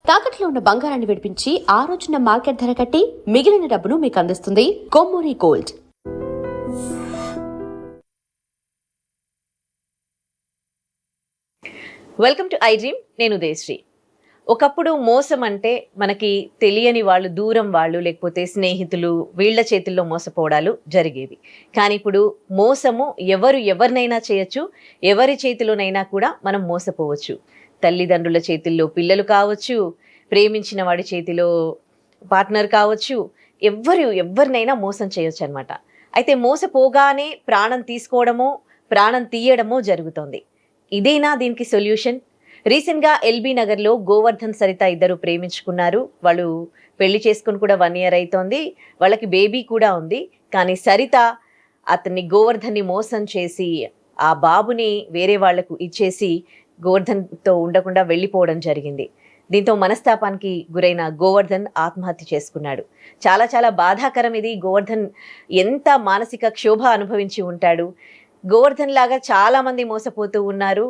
తాకట్లో ఉన్న బంగారాన్ని విడిపించి ఆ రోజున మార్కెట్ ధర కట్టి మిగిలిన డబ్బును మీకు అందిస్తుంది Kommuri gold. Welcome to I dream. నేను ఉదయశ్రీ. ఒకప్పుడు మోసం అంటే మనకి తెలియని వాళ్ళు, దూరం వాళ్ళు, లేకపోతే స్నేహితులు, వీళ్ళ చేతుల్లో మోసపోవడాలు జరిగేవి. కానీ ఇప్పుడు మోసము ఎవరినైనా చేయొచ్చు, ఎవరి చేతిలోనైనా కూడా మనం మోసపోవచ్చు. తల్లిదండ్రుల చేతుల్లో పిల్లలు కావచ్చు, ప్రేమించిన వాడి చేతిలో పార్ట్నర్ కావచ్చు, ఎవరినైనా మోసం చేయొచ్చు అనమాట. అయితే మోసపోగానే ప్రాణం తీసుకోవడమో ప్రాణం తీయడమో జరుగుతుంది. ఇదేనా దీనికి సొల్యూషన్? రీసెంట్గా ఎల్బీ నగర్లో గోవర్ధన్, సరిత ఇద్దరు ప్రేమించుకున్నారు. వాళ్ళు పెళ్లి చేసుకుని కూడా 1 year అవుతోంది. వాళ్ళకి బేబీ కూడా ఉంది. కానీ సరిత అతన్ని, గోవర్ధన్ని మోసం చేసి ఆ బాబుని వేరే వాళ్లకు ఇచ్చేసి గోవర్ధన్తో ఉండకుండా వెళ్ళిపోవడం జరిగింది. దీంతో మనస్తాపానికి గురైన గోవర్ధన్ ఆత్మహత్య చేసుకున్నాడు. చాలా చాలా బాధాకరం ఇది. గోవర్ధన్ ఎంత మానసిక క్షోభ అనుభవించి ఉంటాడు. గోవర్ధన్ లాగా చాలా మంది మోసపోతూ ఉన్నారు.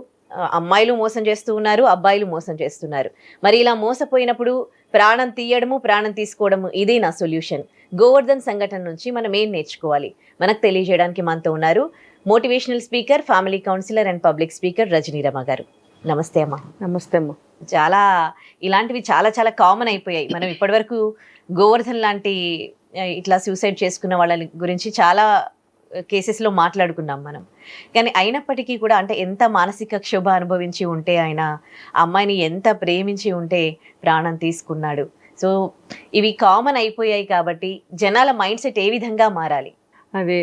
అమ్మాయిలు మోసం చేస్తూ ఉన్నారు, అబ్బాయిలు మోసం చేస్తున్నారు. మరి ఇలా మోసపోయినప్పుడు ప్రాణం తీయడము, ప్రాణం తీసుకోవడము, ఇదే నా సొల్యూషన్. గోవర్ధన్ సంఘటన నుంచి మనం ఏం నేర్చుకోవాలి? మనకు తెలియజేయడానికి మనతో ఉన్నారు motivational speaker, family counsellor and public speaker Rajani Rama garu. నమస్తే అమ్మా. నమస్తే అమ్మ. ఇలాంటివి చాలా చాలా కామన్ అయిపోయాయి. మనం ఇప్పటివరకు గోవర్ధన్ లాంటి ఇట్లా సూసైడ్ చేసుకున్న వాళ్ళ గురించి చాలా కేసెస్లో మాట్లాడుకున్నాం మనం. కానీ అయినప్పటికీ కూడా, అంటే ఎంత మానసిక క్షోభ అనుభవించి ఉంటే ఆయన ఆ అమ్మాయిని ఎంత ప్రేమించి ఉంటే ప్రాణం తీసుకున్నాడు. సో ఇవి కామన్ అయిపోయాయి కాబట్టి జనాల మైండ్ సెట్ ఏ విధంగా మారాలి? అది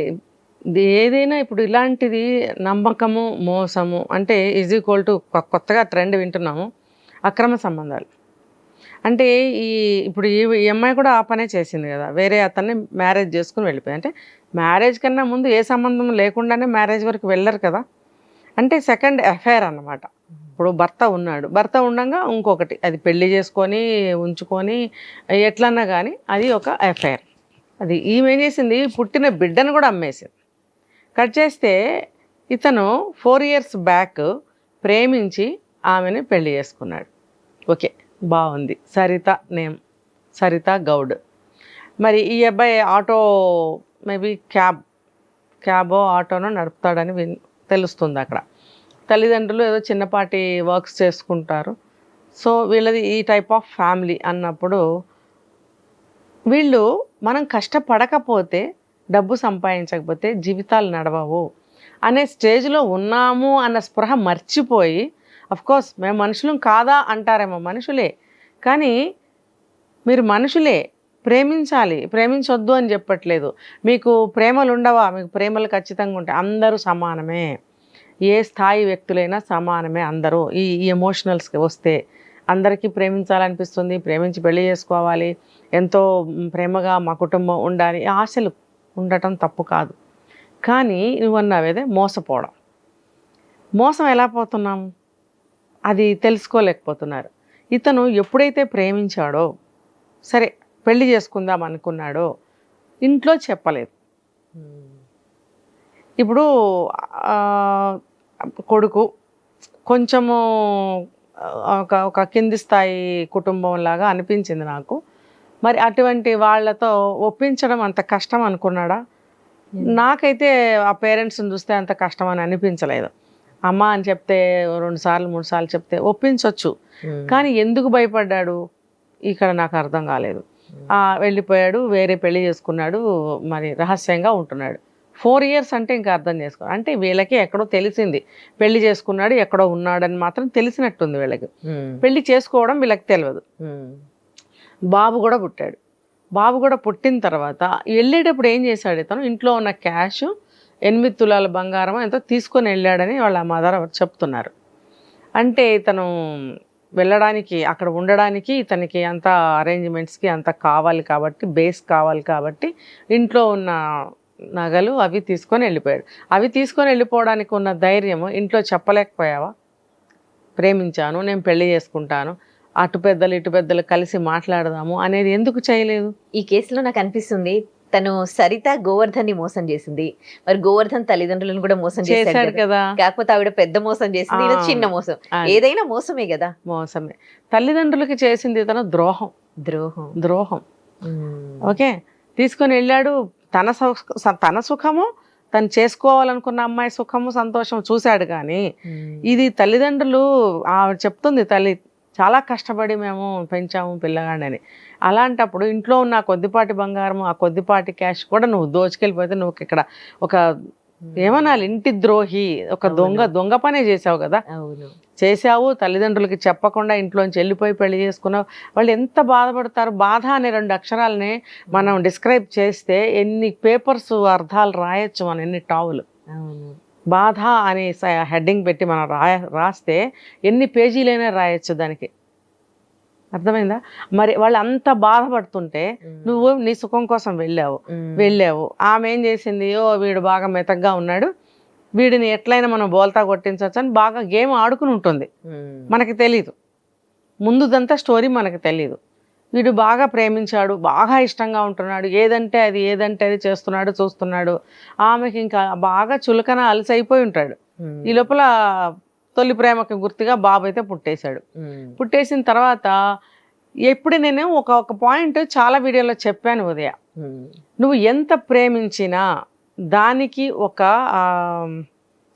ఏదైనా ఇప్పుడు ఇలాంటిది నమ్మకము, మోసము అంటే ఈజ్ ఈక్వల్ టు కొత్తగా ట్రెండ్ వింటున్నాము, అక్రమ సంబంధాలు. అంటే ఇప్పుడు ఈ అమ్మాయి కూడా ఆ పనే చేసింది కదా. వేరే అతన్ని మ్యారేజ్ చేసుకుని వెళ్ళిపోయి, అంటే మ్యారేజ్ కన్నా ముందు ఏ సంబంధం లేకుండానే మ్యారేజ్ వరకు వెళ్ళరు కదా. అంటే సెకండ్ అఫైర్ అన్నమాట. ఇప్పుడు భర్త ఉండగా ఇంకొకటి, అది పెళ్లి చేసుకొని ఉంచుకొని ఎట్లన్నా కానీ అది ఒక అఫైర్. అది ఈమె ఏం చేసింది, పుట్టిన బిడ్డను కూడా అమ్మేసింది. కట్ చేస్తే ఇతను 4 years బ్యాక్ ప్రేమించి ఆమెను పెళ్లి చేసుకున్నాడు. ఓకే, బాగుంది. సరిత నేమ్, సరిత గౌడ్. మరి ఈ అబ్బాయి ఆటో, మేబీ క్యాబో ఆటోనో నడుపుతాడని తెలుస్తుంది అక్కడ. తల్లిదండ్రులు ఏదో చిన్నపాటి వర్క్స్ చేసుకుంటారు. సో వీళ్ళది ఈ టైప్ ఆఫ్ ఫ్యామిలీ అన్నప్పుడు, వీళ్ళు మనం కష్టపడకపోతే, డబ్బు సంపాదించకపోతే జీవితాలు నడవవు అనే స్టేజ్లో ఉన్నాము అన్న స్పృహ మర్చిపోయి, అఫ్కోర్స్ మేము మనుషులం కాదా అంటారేమో, మనుషులే. కానీ మీరు మనుషులే, ప్రేమించాలి, ప్రేమించొద్దు అని చెప్పట్లేదు. మీకు ప్రేమలు ఉండవా? మీకు ప్రేమలు ఖచ్చితంగా ఉంటాయి. అందరూ సమానమే, ఏ స్థాయి వ్యక్తులైనా సమానమే అందరూ. ఈ ఎమోషనల్స్కి వస్తే అందరికీ ప్రేమించాలనిపిస్తుంది, ప్రేమించి పెళ్లి చేసుకోవాలి, ఎంతో ప్రేమగా మా కుటుంబం ఉండాలి, ఆశలు ఉండటం తప్పు కాదు. కానీ నువ్వన్నావేదే మోసపోవడం. మోసం ఎలా పోతున్నాము అది తెలుసుకోలేకపోతున్నారు. ఇతను ఎప్పుడైతే ప్రేమించాడో, సరే పెళ్లి చేసుకుందాం అనుకున్నాడో, ఇంట్లో చెప్పలేదు. ఇప్పుడు కొడుకు కొంచెము ఒక కింది స్థాయి కుటుంబం లాగా అనిపించింది నాకు. మరి అటువంటి వాళ్ళతో ఒప్పించడం అంత కష్టం అనుకున్నాడా? నాకైతే ఆ పేరెంట్స్ని చూస్తే అంత కష్టం అని అనిపించలేదు. అమ్మ అని చెప్తే 2 సార్లు 3 సార్లు చెప్తే ఒప్పించవచ్చు. కానీ ఎందుకు భయపడ్డాడు ఇక్కడ నాకు అర్థం కాలేదు. వెళ్ళిపోయాడు, వేరే పెళ్లి చేసుకున్నాడు, మరి రహస్యంగా ఉంటున్నాడు. 4 years అంటే ఇంకా అర్థం చేసుకో, అంటే వీళ్ళకి ఎక్కడో తెలిసింది, పెళ్లి చేసుకున్నాడు, ఎక్కడో ఉన్నాడని మాత్రం తెలిసినట్టుంది వీళ్ళకి. పెళ్లి చేసుకోవడం వీళ్ళకి తెలియదు. బాబు కూడా పుట్టాడు. బాబు కూడా పుట్టిన తర్వాత వెళ్ళేటప్పుడు ఏం చేశాడు, ఇతను ఇంట్లో ఉన్న క్యాష్ 8 తులాల బంగారం ఎంతో తీసుకొని వెళ్ళాడని వాళ్ళ మదర్ చెప్తున్నారు. అంటే ఇతను వెళ్ళడానికి, అక్కడ ఉండడానికి ఇతనికి అంత అరేంజ్మెంట్స్కి అంత కావాలి కాబట్టి, బేస్ కావాలి కాబట్టి ఇంట్లో ఉన్న నగలు అవి తీసుకొని వెళ్ళిపోయాడు. అవి తీసుకొని వెళ్ళిపోవడానికి ఉన్న ధైర్యము ఇంట్లో చెప్పలేకపోయావా? ప్రేమించాను, నేను పెళ్లి చేసుకుంటాను, అటు పెద్దలు ఇటు పెద్దలు కలిసి మాట్లాడదాము అనేది ఎందుకు చేయలేదు? ఈ కేసులో నాకు అనిపిస్తుంది తను సరిత గోవర్ధన్ ని మోసం చేసింది, మరి గోవర్ధన్ తల్లిదండ్రులను కూడా మోసం చేశాడు చేశాడు కదా. కదా. కాకపోతే ఆవిడ పెద్ద మోసం చేసింది, ఈయన చిన్న మోసం. ఏదైనా మోసమే కదా. మోసమే. తల్లిదండ్రులకి చేసింది తన ద్రోహం. ద్రోహం. ఓకే, తీసుకొని వెళ్ళాడు. తన సుఖము, తను చేసుకోవాలనుకున్న అమ్మాయి సుఖము సంతోషం చూశాడు. కానీ ఇది తల్లిదండ్రులు ఆవిడ చెప్తుంది, తల్లి చాలా కష్టపడి మేము పెంచాము పిల్లగాడని. అలాంటప్పుడు ఇంట్లో ఉన్న ఆ కొద్దిపాటి బంగారం, ఆ కొద్దిపాటి క్యాష్ కూడా నువ్వు దోచుకెళ్ళిపోతే నువ్వు ఇక్కడ ఒక ఏమనాలి, ఇంటి ద్రోహి, ఒక దొంగ పనే చేసావు కదా. చేసావు, తల్లిదండ్రులకి చెప్పకుండా ఇంట్లోంచి వెళ్ళిపోయి పెళ్లి చేసుకున్నావు. వాళ్ళు ఎంత బాధపడతారు. బాధ అనే 2 అక్షరాలని మనం డిస్క్రైబ్ చేస్తే ఎన్ని పేపర్స్ అర్థాలు రాయొచ్చు మనం, ఎన్ని టావులు. బాధ అనే హెడ్డింగ్ పెట్టి మనం రాస్తే ఎన్ని పేజీలైనా రాయొచ్చు దానికి. అర్థమైందా? మరి వాళ్ళు అంత బాధపడుతుంటే నువ్వు నీ సుఖం కోసం వెళ్ళావు. ఆమె ఏం చేసింది, వీడు బాగా మెతగ్గా ఉన్నాడు, వీడిని ఎట్లయినా మనం బోల్తా కొట్టించవచ్చు అని బాగా గేమ్ ఆడుకుని ఉంటుంది. మనకి తెలీదు, ముందుదంతా స్టోరీ మనకి తెలీదు. వీడు బాగా ప్రేమించాడు, బాగా ఇష్టంగా ఉంటున్నాడు, ఏదంటే అది చేస్తున్నాడు, చూస్తున్నాడు. ఆమెకి ఇంకా బాగా చులకన అలసైపోయి ఉంటాడు. ఈ లోపల తొలి ప్రేమకి గుర్తుగా బాబు అయితే పుట్టేశాడు. పుట్టేసిన తర్వాత ఎప్పుడు నేను ఒక పాయింట్ చాలా వీడియోలో చెప్పాను ఉదయ, నువ్వు ఎంత ప్రేమించినా దానికి ఒక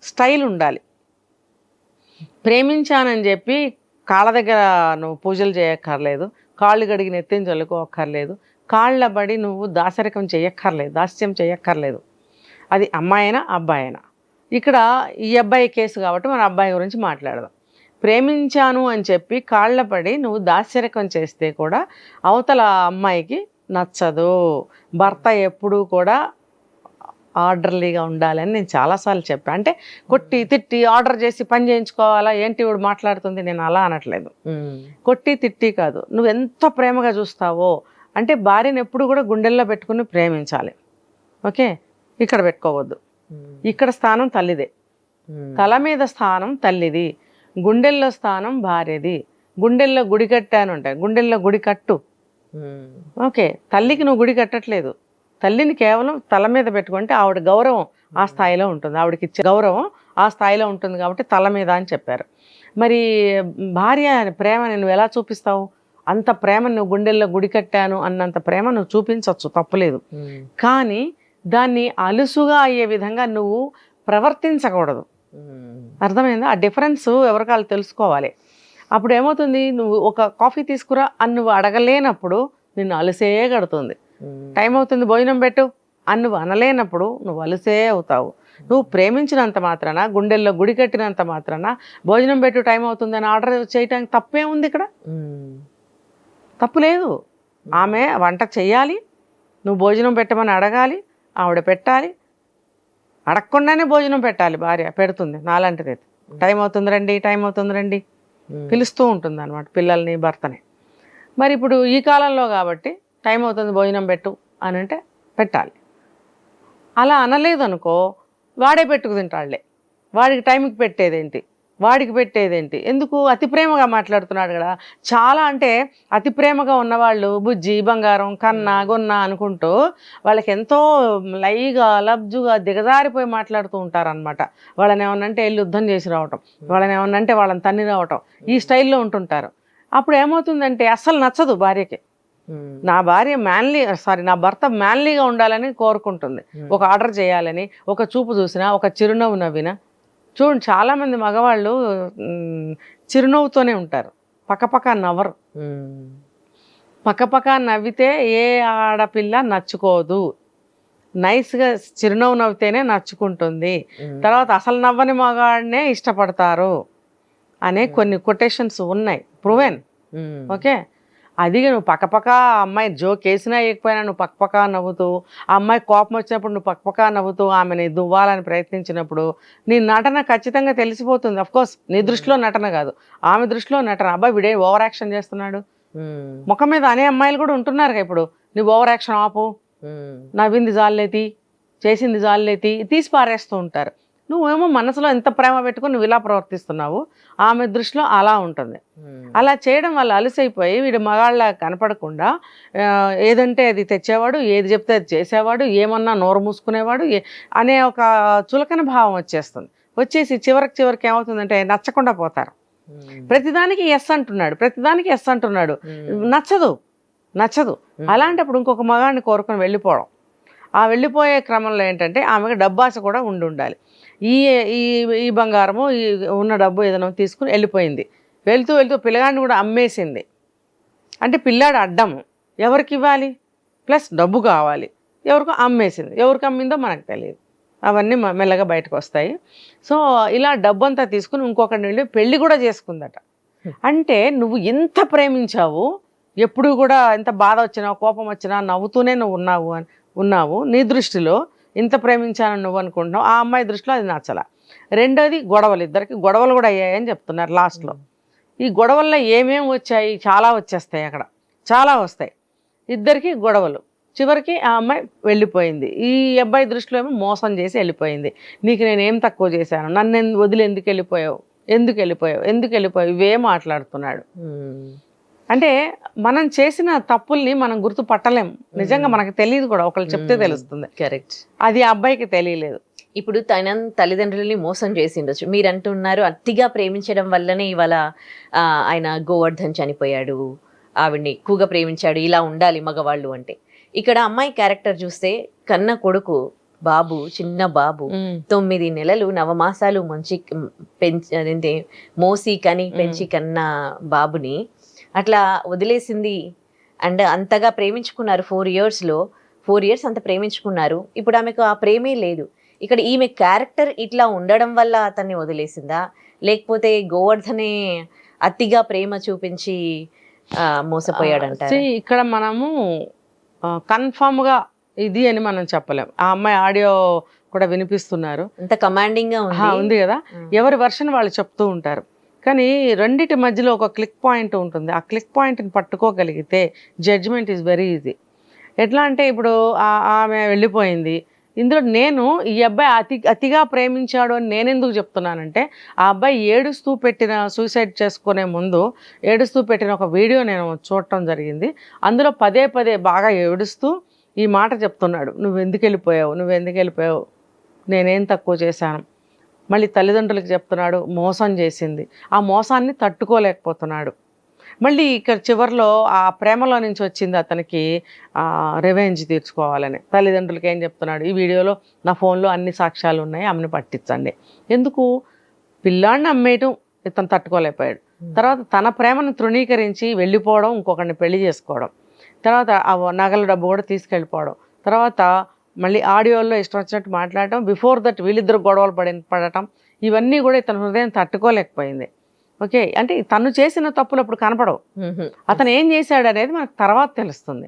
స్టైల్ ఉండాలి. ప్రేమించానని చెప్పి కాళ్ళ దగ్గర నువ్వు పూజలు చేయక్కర్లేదు, కాళ్ళు గడిగి నెత్తిని చల్లుకోక్కర్లేదు, కాళ్ళ బడి నువ్వు దాసరికం చేయక్కర్లేదు, దాస్యం చేయక్కర్లేదు. అది అమ్మాయినా అబ్బాయినా. ఇక్కడ ఈ అబ్బాయి కేసు కాబట్టి మన అబ్బాయి గురించి మాట్లాడదాం. ప్రేమించాను అని చెప్పి కాళ్ళ పడి నువ్వు దాస్యరకం చేస్తే కూడా అవతల అమ్మాయికి నచ్చదు. భర్త ఎప్పుడూ కూడా ఆర్డర్లీగా ఉండాలని నేను చాలాసార్లు చెప్పాను. అంటే కొట్టి తిట్టి ఆర్డర్ చేసి పని చేయించుకోవాలా ఏంటి ఇప్పుడు మాట్లాడుతుంది, నేను అలా అనట్లేదు. కొట్టి తిట్టి కాదు, నువ్వు ఎంత ప్రేమగా చూస్తావో. అంటే భార్యను ఎప్పుడు కూడా గుండెల్లో పెట్టుకుని ప్రేమించాలి. ఓకే, ఇక్కడ పెట్టుకోవద్దు. ఇక్కడ స్థానం తల్లిదే, తల మీద స్థానం తల్లిది, గుండెల్లో స్థానం భార్యది. గుండెల్లో గుడి కట్టాను ఉంటాయి, గుండెల్లో గుడి కట్టు. ఓకే, తల్లికి నువ్వు గుడి కట్టట్లేదు, తల్లిని కేవలం తల మీద పెట్టుకుంటే ఆవిడ గౌరవం ఆ స్థాయిలో ఉంటుంది, ఆవిడకి ఇచ్చే గౌరవం ఆ స్థాయిలో ఉంటుంది కాబట్టి తల మీద అని చెప్పారు. మరి భార్య ప్రేమ నువ్వు ఎలా చూపిస్తావు? అంత ప్రేమ నువ్వు గుండెల్లో గుడి కట్టాను అన్నంత ప్రేమ నువ్వు చూపించవచ్చు, తప్పులేదు. కానీ దాన్ని అలుసుగా అయ్యే విధంగా నువ్వు ప్రవర్తించకూడదు. అర్థమైందా? ఆ డిఫరెన్స్ ఎవరికాళ్ళు తెలుసుకోవాలి. అప్పుడు ఏమవుతుంది, నువ్వు ఒక కాఫీ తీసుకురా అని నువ్వు అడగలేనప్పుడు నిన్ను అలసే కడుతుంది. టైం అవుతుంది భోజనం పెట్టు అని నువ్వు అనలేనప్పుడు నువ్వు అలసే అవుతావు. నువ్వు ప్రేమించినంత మాత్రాన, గుండెల్లో గుడి కట్టినంత మాత్రాన భోజనం పెట్టు టైం అవుతుంది అని ఆర్డర్ చేయటానికి తప్పే ఉంది? ఇక్కడ తప్పు లేదు. ఆమె వంట చెయ్యాలి, నువ్వు భోజనం పెట్టమని అడగాలి, ఆవిడ పెట్టాలి. అడగకుండానే భోజనం పెట్టాలి, భార్య పెడుతుంది. నాలాంటిది టైం అవుతుంది రండి పిలుస్తూ ఉంటుంది అనమాట పిల్లల్ని, భర్తని. మరి ఇప్పుడు ఈ కాలంలో కాబట్టి టైం అవుతుంది భోజనం పెట్టు అని అంటే పెట్టాలి. అలా అనలేదు అనుకో, వాడే పెట్టుకు తింటాడులే, వాడికి టైంకి పెట్టేదేంటి, ఎందుకు? అతి ప్రేమగా మాట్లాడుతున్నాడు కదా. చాలా అంటే అతి ప్రేమగా ఉన్నవాళ్ళు బుజ్జి బంగారం కన్నా గొన్న అనుకుంటూ వాళ్ళకి ఎంతో లైగా లబ్జుగా దిగజారిపోయి మాట్లాడుతూ ఉంటారనమాట. వాళ్ళని ఏమన్నంటే వెళ్ళి యుద్ధం చేసి రావటం, వాళ్ళని ఏమన్నంటే వాళ్ళని తన్ని రావటం, ఈ స్టైల్లో ఉంటుంటారు. అప్పుడు ఏమవుతుందంటే అస్సలు నచ్చదు భార్యకి. నా భర్త మ్యాన్లీగా ఉండాలని కోరుకుంటుంది. ఒక ఆర్డర్ చేయాలని, ఒక చూపు చూసినా, ఒక చిరునవ్వు నవ్వినా. చూడండి, చాలామంది మగవాళ్ళు చిరునవ్వుతోనే ఉంటారు, పక్కపక్క నవ్వరు. పక్కపక్క నవ్వితే ఏ ఆడపిల్ల నచ్చుకోదు. నైస్గా చిరునవ్వు నవ్వితేనే నచ్చుకుంటుంది. తర్వాత అసలు నవ్వని మగాడినే ఇష్టపడతారు అనే కొన్ని కొటేషన్స్ ఉన్నాయి, ప్రూవెన్. ఓకే, అది నువ్వు పక్కపక్క అమ్మాయి జోక్ వేసినా వేయకపోయినా నువ్వు పక్కపక్క నవ్వుతూ, ఆ అమ్మాయి కోపం వచ్చినప్పుడు నువ్వు పక్కపక్క నవ్వుతూ ఆమెని దువ్వాలని ప్రయత్నించినప్పుడు నీ నటన ఖచ్చితంగా తెలిసిపోతుంది. అఫ్కోర్స్ నీ దృష్టిలో నటన కాదు, ఆమె దృష్టిలో నటన. అబ్బాయి వీడే ఓవర్ యాక్షన్ చేస్తున్నాడు, ముఖం మీద అనే అమ్మాయిలు కూడా ఉంటున్నారు ఇప్పుడు. నువ్వు ఓవర్ యాక్షన్ ఆపు, నవ్వింది జాలేతి, చేసింది జాలేతి తీసి పారేస్తూ ఉంటారు. నువ్వేమో మనసులో ఎంత ప్రేమ పెట్టుకుని నువ్వు ఇలా ప్రవర్తిస్తున్నావు, ఆమె దృష్టిలో అలా ఉంటుంది. అలా చేయడం వల్ల అలసైపోయి వీడు మగాళ్ళ కనపడకుండా ఏదంటే అది తెచ్చేవాడు, ఏది చెప్తే అది చేసేవాడు, ఏమన్నా నోరు మూసుకునేవాడు అనే ఒక చులకన భావం వచ్చేస్తుంది. వచ్చేసి చివరికి ఏమవుతుందంటే నచ్చకుండా పోతారు. ప్రతిదానికి ఎస్ అంటున్నాడు, నచ్చదు. అలాంటప్పుడు ఇంకొక మగాడిని కోరుకొని వెళ్ళిపోవడం. ఆ వెళ్ళిపోయే క్రమంలో ఏంటంటే ఆమెకు డబ్బాస కూడా ఉండాలి. ఈ బంగారము ఈ ఉన్న డబ్బు ఏదైనా తీసుకుని వెళ్ళిపోయింది. వెళ్తూ పిల్లగాడిని కూడా అమ్మేసింది. అంటే పిల్లాడు అడ్డము, ఎవరికి ఇవ్వాలి, ప్లస్ డబ్బు కావాలి, ఎవరికో అమ్మేసింది. ఎవరికి అమ్మిందో మనకు తెలియదు. అవన్నీ మెల్లగా బయటకు వస్తాయి. సో ఇలా డబ్బు అంతా తీసుకుని ఇంకొకరిని వెళ్ళి పెళ్లి కూడా చేసుకుందట. అంటే నువ్వు ఎంత ప్రేమించావు, ఎప్పుడు కూడా ఎంత బాధ వచ్చినా కోపం వచ్చినా నవ్వుతూనే నువ్వు ఉన్నావు. నీ దృష్టిలో ఇంత ప్రేమించానని నువ్వు అనుకుంటున్నావు, ఆ అమ్మాయి దృష్టిలో అది నచ్చల. రెండోది గొడవలు, ఇద్దరికి గొడవలు కూడా అయ్యాయని చెప్తున్నారు లాస్ట్లో. ఈ గొడవల్లో ఏమేమి వచ్చాయి, చాలా వచ్చేస్తాయి, అక్కడ చాలా వస్తాయి. ఇద్దరికి గొడవలు, చివరికి ఆ అమ్మాయి వెళ్ళిపోయింది. ఈ అబ్బాయి దృష్టిలో ఏమో మోసం చేసి వెళ్ళిపోయింది. నీకు నేనేం తక్కువ చేశాను, నన్ను వదిలి ఎందుకు వెళ్ళిపోయావు ఇవే మాట్లాడుతున్నాడు. అంటే మనం చేసిన తప్పుల్ని మనం గుర్తుపట్టలేం, నిజంగా మనకు తెలియదు కూడా, ఒకళ్ళు చెప్తే తెలుస్తుంది. కరెక్ట్. అది ఆ అబ్బాయికి తెలియలేదు. ఇప్పుడు తన తల్లిదండ్రులని మోసం చేసిండొచ్చు. మీరు అంటున్నారు అతిగా ప్రేమించడం వల్లనే ఇవాళ ఆయన గోవర్ధన్ చనిపోయాడు, ఆవిడ్ని ఎక్కువగా ప్రేమించాడు, ఇలా ఉండాలి మగవాళ్ళు అంటే. ఇక్కడ అమ్మాయి క్యారెక్టర్ చూస్తే కన్న కొడుకు బాబు, చిన్న బాబు, 9 నెలలు నవమాసాలు మోసి కని పెంచి కన్న బాబుని అట్లా వదిలేసింది. అండ్ అంతగా ప్రేమించుకున్నారు 4 years అంత ప్రేమించుకున్నారు. ఇప్పుడు ఆమెకు ఆ ప్రేమే లేదు. ఇక్కడ ఈమె క్యారెక్టర్ ఇట్లా ఉండడం వల్ల అతన్ని వదిలేసిందా, లేకపోతే గోవర్ధనే అతిగా ప్రేమ చూపించి మోసపోయాడంటారు? ఇక్కడ మనము కన్ఫామ్గా ఇది అని మనం చెప్పలేం. ఆ అమ్మాయి ఆడియో కూడా వినిపిస్తున్నారు, అంత కమాండింగ్ గా ఉంది కదా, ఎవరి వర్షన్ వాళ్ళు చెప్తూ ఉంటారు. కానీ రెండిటి మధ్యలో ఒక క్లిక్ పాయింట్ ఉంటుంది. ఆ క్లిక్ పాయింట్ని పట్టుకోగలిగితే జడ్జిమెంట్ ఈజ్ వెరీ ఈజీ. ఎట్లా అంటే ఇప్పుడు ఆమె వెళ్ళిపోయింది, ఇందులో నేను ఈ అబ్బాయి అతిగా ప్రేమించాడు అని నేనెందుకు చెప్తున్నానంటే, ఆ అబ్బాయి ఏడుస్తూ పెట్టిన సూసైడ్ చేసుకునే ముందు ఏడుస్తూ పెట్టిన ఒక వీడియో నేను చూడటం జరిగింది. అందులో పదే బాగా ఏడుస్తూ ఈ మాట చెప్తున్నాడు, నువ్వు ఎందుకు వెళ్ళిపోయావు, నేనేం తక్కువ చేశాను. మళ్ళీ తల్లిదండ్రులకు చెప్తున్నాడు, మోసం చేసింది, ఆ మోసాన్ని తట్టుకోలేకపోతున్నాడు. మళ్ళీ ఇక్కడ చివరిలో ఆ ప్రేమలో నుంచి వచ్చింది అతనికి రివెంజ్ తీర్చుకోవాలని. తల్లిదండ్రులకి ఏం చెప్తున్నాడు, ఈ వీడియోలో నా ఫోన్లో అన్ని సాక్ష్యాలు ఉన్నాయి, ఆమెను పట్టించండి. ఎందుకు, పిల్లాడిని అమ్మేయటం ఇతను తట్టుకోలేకపోయాడు. తర్వాత తన ప్రేమను తృణీకరించి వెళ్ళిపోవడం, ఇంకొకరిని పెళ్లి చేసుకోవడం, తర్వాత ఆ నగల డబ్బు కూడా తీసుకెళ్ళిపోవడం, తర్వాత మళ్ళీ ఆడియోలో ఇష్టం వచ్చినట్టు మాట్లాడటం, బిఫోర్ దట్ వీళ్ళిద్దరు గొడవలు పడటం, ఇవన్నీ కూడా ఇతని హృదయం తట్టుకోలేకపోయింది. ఓకే, అంటే తను చేసిన తప్పులు అప్పుడు కనపడవు, అతను ఏం చేశాడు అనేది మనకు తర్వాత తెలుస్తుంది.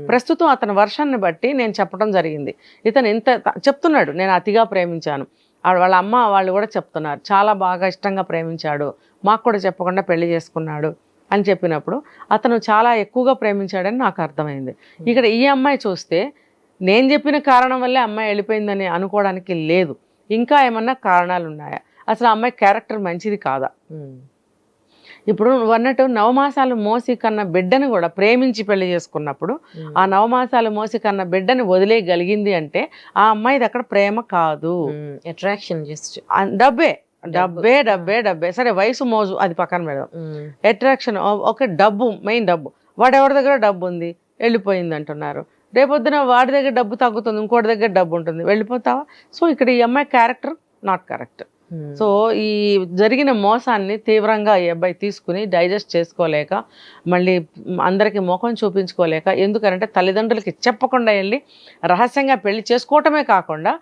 ప్రస్తుతం అతని వర్షాన్ని బట్టి నేను చెప్పడం జరిగింది. ఇతను ఇంత చెప్తున్నాడు, నేను అతిగా ప్రేమించాను, వాళ్ళ అమ్మ వాళ్ళు కూడా చెప్తున్నారు, చాలా బాగా ఇష్టంగా ప్రేమించాడు, మాకు కూడా చెప్పకుండా పెళ్లి చేసుకున్నాడు అని చెప్పినప్పుడు అతను చాలా ఎక్కువగా ప్రేమించాడని నాకు అర్థమైంది. ఇక్కడ ఈ అమ్మాయి చూస్తే నేను చెప్పిన కారణం వల్లే అమ్మాయి వెళ్ళిపోయిందని అనుకోవడానికి లేదు, ఇంకా ఏమన్నా కారణాలు ఉన్నాయా, అసలు అమ్మాయి క్యారెక్టర్ మంచిది కాదా. ఇప్పుడు నువ్వు అన్నట్టు నవమాసాలు మోసి కన్న బిడ్డను కూడా ప్రేమించి పెళ్లి చేసుకున్నప్పుడు ఆ నవమాసాలు మోసి కన్న బిడ్డని వదిలేయగలిగింది అంటే ఆ అమ్మాయిది అక్కడ ప్రేమ కాదు, అట్రాక్షన్, డబ్బే. సరే వయసు మోజు అది పక్కన పెడదాం, అట్రాక్షన్ ఒక డబ్బు, మెయిన్ డబ్బు. వాడెవరి దగ్గర డబ్బు ఉంది, వెళ్ళిపోయింది అంటున్నారు. రేపొద్దున వాడి దగ్గర డబ్బు తగ్గుతుంది, ఇంకోటి దగ్గర డబ్బు ఉంటుంది, వెళ్ళిపోతావా. సో ఇక్కడ ఈ అమ్మాయి క్యారెక్టర్ నాట్ కరెక్ట్. సో ఈ జరిగిన మోసాన్ని తీవ్రంగా ఈ అబ్బాయి తీసుకుని డైజెస్ట్ చేసుకోలేక, మళ్ళీ అందరికీ ముఖం చూపించుకోలేక, ఎందుకంటే తల్లిదండ్రులకి చెప్పకుండా వెళ్ళి రహస్యంగా పెళ్లి చేసుకోవటమే కాకుండా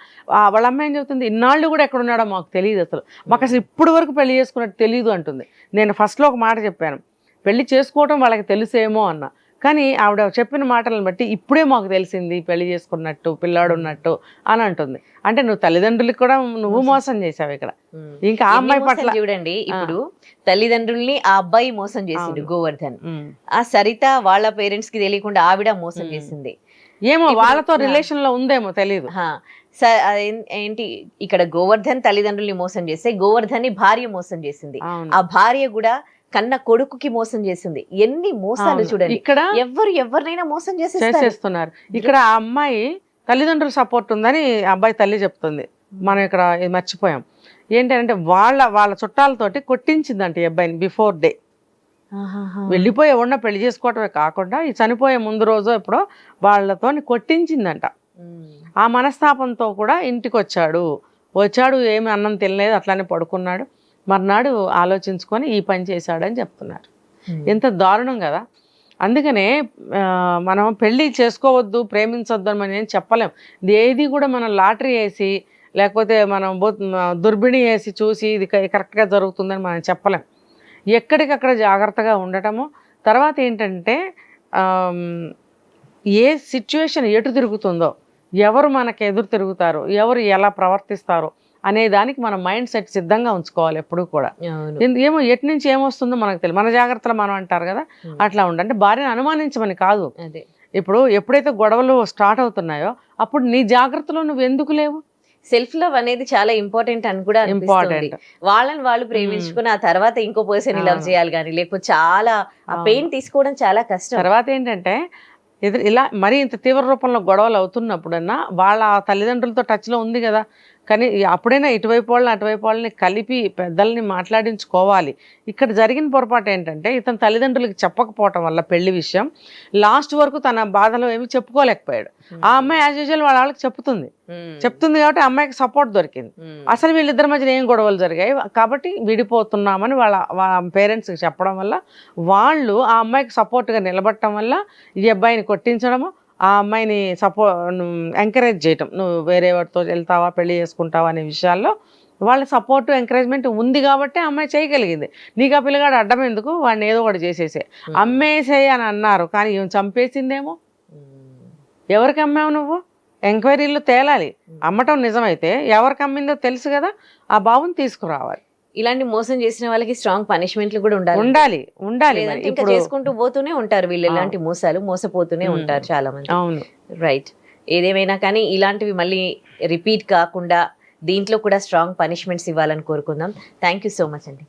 వాళ్ళ అమ్మాయి ఏం చెబుతుంది, ఇన్నాళ్ళు కూడా ఎక్కడున్నాడో మాకు తెలియదు, మాకు అసలు ఇప్పుడు వరకు పెళ్లి చేసుకున్నట్టు తెలియదు అంటుంది. నేను ఫస్ట్లో ఒక మాట చెప్పాను, పెళ్లి చేసుకోవటం వాళ్ళకి తెలుసేమో అన్న, కానీ ఆవిడ చెప్పిన మాటలను బట్టి ఇప్పుడే మాకు తెలిసింది పెళ్లి చేసుకున్నట్టు, పిల్లాడు ఉన్నట్టు అని అంటుంది. అంటే నువ్వు తల్లిదండ్రులకు కూడా నువ్వు మోసం చేసావు ఇక్కడ. ఇంకా ఆ అమ్మాయి పట్ల చూడండి, ఇప్పుడు తల్లిదండ్రుల్ని ఆ అబ్బాయి మోసం చేసిండు గోవర్ధన్, ఆ సరిత వాళ్ళ పేరెంట్స్ కి తెలియకుండా ఆవిడ మోసం చేసింది. ఏమో వాళ్ళతో రిలేషన్ లో ఉందేమో తెలియదు. ఏంటి ఇక్కడ గోవర్ధన్ తల్లిదండ్రుల్ని మోసం చేస్తే గోవర్ధన్ ని భార్య మోసం చేసింది, అవును. ఆ భార్య కూడా కన్న కొడుకుకి మోసం చేసింది. ఎన్ని మోసాలు అవును. చూడండి. ఇక్కడ ఎవరినైనా మోసం చేసేస్తారు. చేసేస్తున్నారు. ఇక్కడ ఆ అమ్మాయి తల్లిదండ్రుల సపోర్ట్ ఉందని అబ్బాయి తల్లి చెప్తుంది. మనం ఇక్కడ ఇది మర్చిపోయాం. ఏంటంటే వాళ్ళ చుట్టాలతోటి కొట్టించిందంట ఈ అబ్బాయిని బిఫోర్ డే. వెళ్ళిపోయి ఎవరిన పెళ్లి చేసుకోవటమే కాకుండా ఈ చనిపోయే ముందు రోజు ఎప్పుడో వాళ్ళతో కొట్టించిందంట. ఆ మనస్తాపంతో కూడా ఇంటికి వచ్చాడు, ఏమి అన్నం తినలేదు, అట్లానే పడుకున్నాడు. మర్నాడు ఆలోచించుకొని ఈ పని చేశాడని చెప్తున్నారు. ఎంత దారుణం కదా. అందుకనే మనం పెళ్ళి చేసుకోవద్దు, ప్రేమించొద్దు అని మనం ఏం చెప్పలేం. ఏది కూడా మనం లాటరీ వేసి లేకపోతే మనం దుర్బిణి వేసి చూసి ఇది కరెక్ట్గా జరుగుతుందని మనం చెప్పలేం. ఎక్కడికక్కడ జాగ్రత్తగా ఉండటము. తర్వాత ఏంటంటే ఏ సిచ్యువేషన్ ఎటు తిరుగుతుందో, ఎవరు మనకు ఎదురు తిరుగుతారో, ఎవరు ఎలా ప్రవర్తిస్తారో అనే దానికి మన మైండ్ సెట్ సిద్ధంగా ఉంచుకోవాలి ఎప్పుడు కూడా. ఏమో ఎటు నుంచి ఏమొస్తుందో మనకు తెలియదు. మన జాగ్రత్తలు మనం అంటారు కదా, అట్లా ఉండంటే భార్యను అనుమానించమని కాదు. ఇప్పుడు ఎప్పుడైతే గొడవలు స్టార్ట్ అవుతున్నాయో అప్పుడు నీ జాగ్రత్తలో నువ్వు ఎందుకు లేవు? సెల్ఫ్ లవ్ అనేది చాలా ఇంపార్టెంట్ అని కూడా ఇంపార్టెంట్. వాళ్ళని వాళ్ళు ప్రేమించుకుని ఆ తర్వాత ఇంకో పర్సన్ లవ్ చేయాలి కానీ, లేకపోతే చాలా ఆ పెయిన్ తీసుకోవడం చాలా కష్టం. తర్వాత ఏంటంటే ఇలా మరీ ఇంత తీవ్ర రూపంలో గొడవలు అవుతున్నప్పుడన్నా వాళ్ళ తల్లిదండ్రులతో టచ్లో ఉంది కదా, కానీ అప్పుడైనా ఇటువైపు వాళ్ళని అటువైపు వాళ్ళని కలిపి పెద్దల్ని మాట్లాడించుకోవాలి. ఇక్కడ జరిగిన పొరపాటు ఏంటంటే ఇతను తల్లిదండ్రులకి చెప్పకపోవటం వల్ల పెళ్లి విషయం లాస్ట్ వరకు తన బాధలో ఏమి చెప్పుకోలేకపోయాడు. ఆ అమ్మాయి యాజ్ యూజువల్ వాళ్ళకి చెప్తుంది కాబట్టి ఆ అమ్మాయికి సపోర్ట్ దొరికింది. అసలు వీళ్ళిద్దరి మధ్యన ఏం గొడవలు జరిగాయి కాబట్టి విడిపోతున్నామని వాళ్ళ పేరెంట్స్కి చెప్పడం వల్ల వాళ్ళు ఆ అమ్మాయికి సపోర్ట్గా నిలబడటం వల్ల ఈ అబ్బాయిని కొట్టించడము, ఆ అమ్మాయిని ఎంకరేజ్ చేయటం, నువ్వు వేరే వాటితో వెళ్తావా, పెళ్లి చేసుకుంటావా అనే విషయాల్లో వాళ్ళ సపోర్ట్ ఎంకరేజ్మెంట్ ఉంది కాబట్టి ఆ అమ్మాయి చేయగలిగింది. నీకు ఆ పిల్లగాడు అడ్డం ఎందుకు, వాడిని ఏదో ఒకటి చేసేసే అమ్మేసేయి అని అన్నారు, కానీ ఈమె చంపేసిందేమో. ఎవరికి అమ్మావు నువ్వు? ఎంక్వైరీలో తేలాలి. అమ్మటం నిజమైతే ఎవరికి అమ్మిందో తెలుసు కదా, ఆ బాబుని తీసుకురావాలి. ఇలాంటి మోసం చేసిన వాళ్ళకి స్ట్రాంగ్ పనిష్మెంట్లు కూడా ఉండాలి. ఇంకా చేసుకుంటూ పోతూనే ఉంటారు వీళ్ళు, ఇలాంటి మోసాలు మోసపోతూనే ఉంటారు చాలా మంది. అవును, రైట్. ఏదేమైనా కానీ ఇలాంటివి మళ్ళీ రిపీట్ కాకుండా దీంట్లో కూడా స్ట్రాంగ్ పనిష్మెంట్స్ ఇవ్వాలని కోరుకుందాం. థ్యాంక్ యూ సో మచ్ అండి.